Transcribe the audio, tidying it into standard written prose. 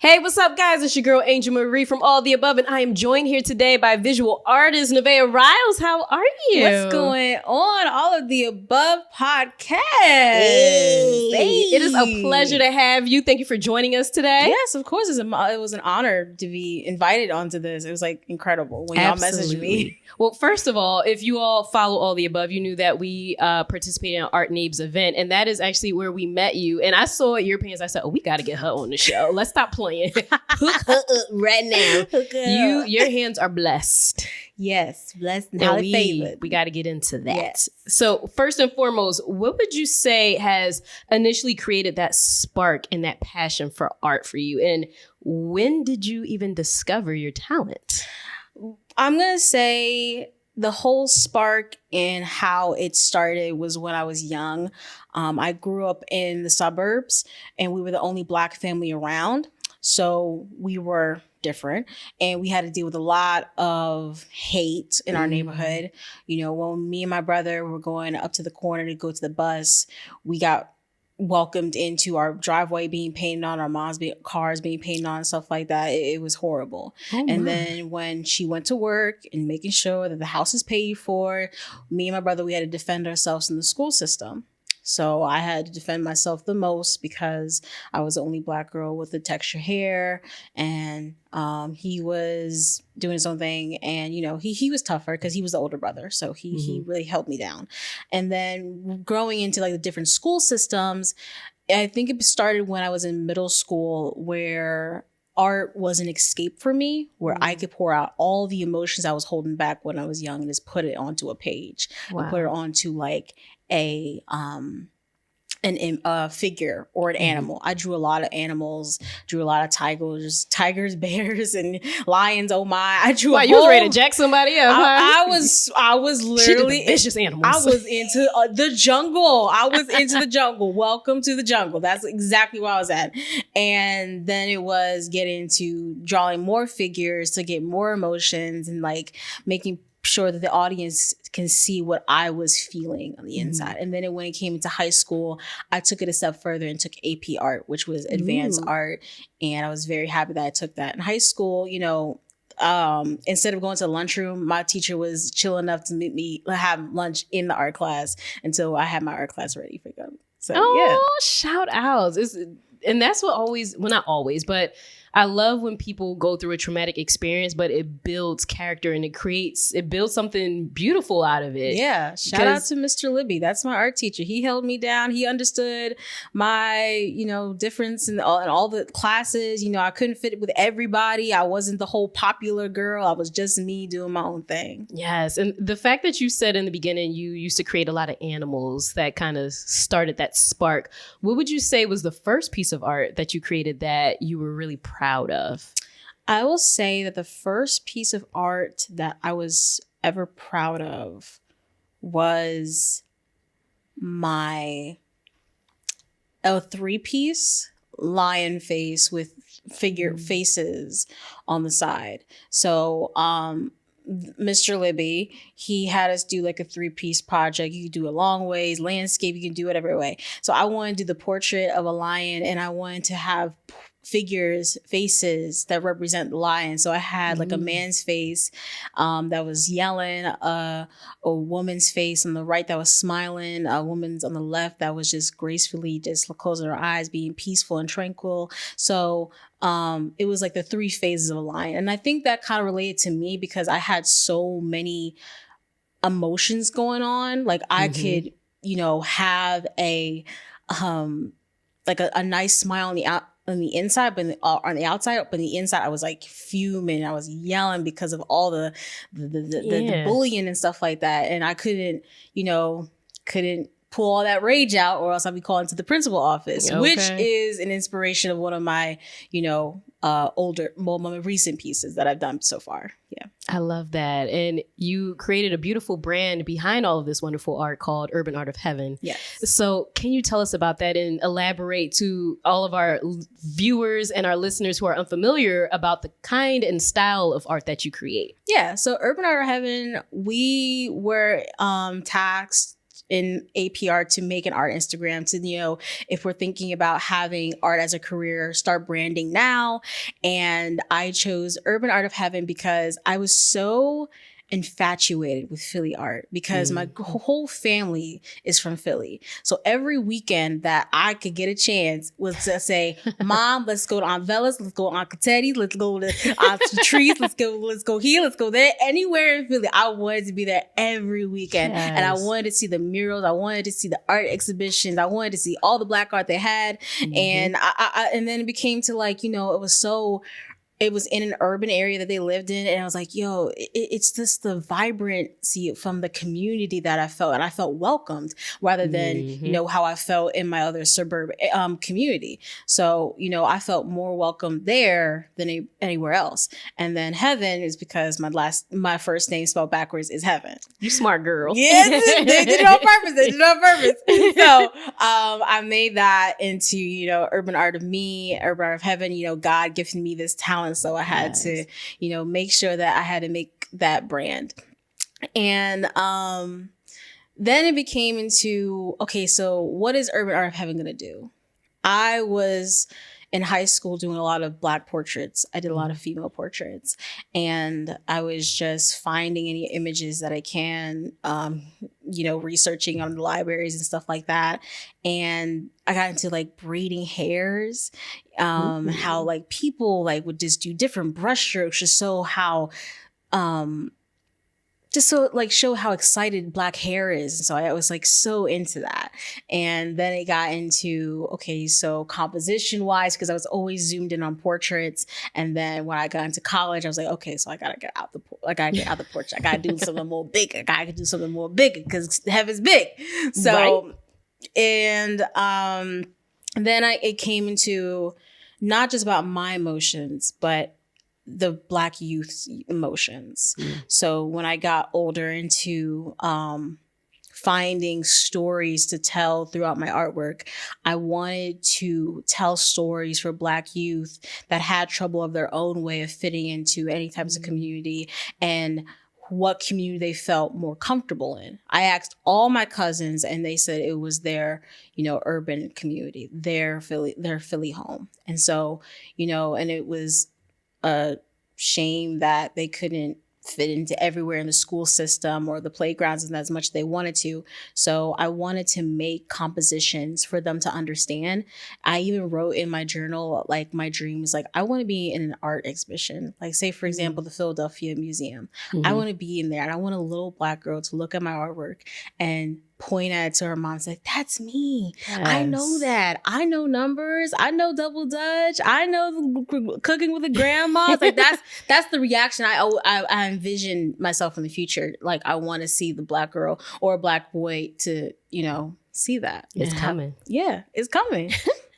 Hey, what's up, guys? It's your girl, Angel Marie from All the Above, and I am joined here today by visual artist Nevaeh Ryals. How are you? What's going on? All of the Above podcast. Hey. It is a pleasure to have you. Thank you for joining us today. Yes, of course. It was an honor to be invited onto this. It was like incredible when y'all messaged me. Well, first of all, if you all follow All the Above, you knew that we participated in Art Nabe's event, and that is actually where we met you. And I saw your pants. I said, oh, we got to get her on the show. Let's stop playing. Hook her up right now. Your hands are blessed. Yes, blessed and highly favored. We got to get into that. Yes. So first and foremost, what would you say has initially created that spark and that passion for art for you? And when did you even discover your talent? I'm going to say the whole spark and how it started was when I was young. I grew up in the suburbs and we were the only Black family around. So we were different and we had to deal with a lot of hate in our neighborhood. You know, when me and my brother were going up to the corner to go to the bus, we got welcomed into our driveway being painted on, our mom's cars being painted on and stuff like that. It was horrible. And then when she went to work and making sure that the house is paid for, me and my brother, we had to defend ourselves in the school system. So I had to defend myself the most because I was the only Black girl with the textured hair, and he was doing his own thing. And, you know, he was tougher because he was the older brother. So he really helped me down. And then growing into like the different school systems, I think it started when I was in middle school, where art was an escape for me, where I could pour out all the emotions I was holding back when I was young and just put it onto a page and put it onto like a figure or an animal. I drew a lot of animals, drew a lot of tigers, bears, and lions. Oh my! I drew. Wow, you was ready to jack somebody up. I was literally vicious animals. I was into the jungle. I was into the jungle. Welcome to the jungle. That's exactly where I was at. And then it was getting to drawing more figures to get more emotions and like making sure that the audience can see what I was feeling on the inside. And then when it came into high school, I took it a step further and took AP art, which was advanced art. And I was very happy that I took that. In high school, you know, instead of going to the lunchroom, my teacher was chill enough to meet me, have lunch in the art class until I had my art class ready for them. So, shout outs. And that's what always, well, not always, but I love when people go through a traumatic experience, but it builds character and it builds something beautiful out of it. Yeah. Shout out to Mr. Libby. That's my art teacher. He held me down. He understood my, you know, difference in all the classes. You know, I couldn't fit with everybody. I wasn't the whole popular girl. I was just me doing my own thing. Yes. And the fact that you said in the beginning, you used to create a lot of animals that kind of started that spark. What would you say was the first piece of art that you created that you were really proud of? I will say that the first piece of art that I was ever proud of was a 3-piece lion face with figure faces on the side. So Mr. Libby, he had us do like a 3-piece project. You could do a long ways, landscape, you can do it every way. So I wanted to do the portrait of a lion, and I wanted to have faces that represent the lion. So I had like a man's face that was yelling, a woman's face on the right that was smiling, a woman's on the left that was just gracefully just closing her eyes, being peaceful and tranquil. So it was like the 3 phases of a lion. And I think that kind of related to me because I had so many emotions going on. Like I could, you know, have a nice smile on the inside, but on the outside, but on the inside, I was like fuming. I was yelling because of all the bullying and stuff like that. And I couldn't pull all that rage out, or else I'd be called into the principal office, which is an inspiration of one of my, you know, more recent pieces that I've done so far. Yeah. I love that. And you created a beautiful brand behind all of this wonderful art called Urban Art of Heaven. Yes. So can you tell us about that and elaborate to all of our viewers and our listeners who are unfamiliar about the kind and style of art that you create? Yeah. So Urban Art of Heaven, we were tasked in APR to make an art Instagram to, if we're thinking about having art as a career, start branding now. And I chose Urban Art of Heaven because I was so infatuated with Philly art because my whole family is from Philly. So every weekend that I could get a chance was to say, Mom, let's go to Aunt Bella's, let's go to Aunt Cattetti's, let's go to Trees, let's go here, let's go there. Anywhere in Philly, I wanted to be there every weekend. Yes. And I wanted to see the murals, I wanted to see the art exhibitions, I wanted to see all the Black art they had. And and then it became to like, it was in an urban area that they lived in. And I was like, it's just the vibrancy from the community that I felt. And I felt welcomed rather than, how I felt in my other suburban community. So, I felt more welcome there than anywhere else. And then Heaven is because my first name spelled backwards is Heaven. You smart girl. Yes, they did it on purpose. So I made that into, Urban Art of Me, Urban Art of Heaven. God gifted me this talent. So I had to, make sure that I had to make that brand. And then it became into, okay, so what is Urban Art of Heaven going to do? I was in high school doing a lot of Black portraits. I did a lot of female portraits. And I was just finding any images that I can, researching on the libraries and stuff like that. And I got into like braiding hairs, how like people like would just do different brush strokes to show how, show how excited Black hair is. And so I was like so into that. And then it got into, okay, so composition wise, because I was always zoomed in on portraits. And then when I got into college, I was like, okay, so I gotta get out the portrait. I gotta do something more big. I gotta do something more big because Heaven's big. So, right. And then it came into not just about my emotions, but the Black youth's emotions. So when I got older into finding stories to tell throughout my artwork, I wanted to tell stories for Black youth that had trouble of their own way of fitting into any types of community and what community they felt more comfortable in. I asked all my cousins and they said it was their, urban community, their Philly home. And so, and it was a shame that they couldn't fit into everywhere in the school system or the playgrounds and as much as they wanted to. So I wanted to make compositions for them to understand. I even wrote in my journal, like my dream was like, I want to be in an art exhibition. Like say, for example, the Philadelphia Museum. I want to be in there and I want a little Black girl to look at my artwork and point at it to her mom and say, that's me. Yes. I know that. I know numbers. I know double Dutch. I know cooking with a grandma. Like that's the reaction I envision myself in the future. Like I want to see the Black girl or a Black boy to, see that. It's coming. Yeah, it's coming.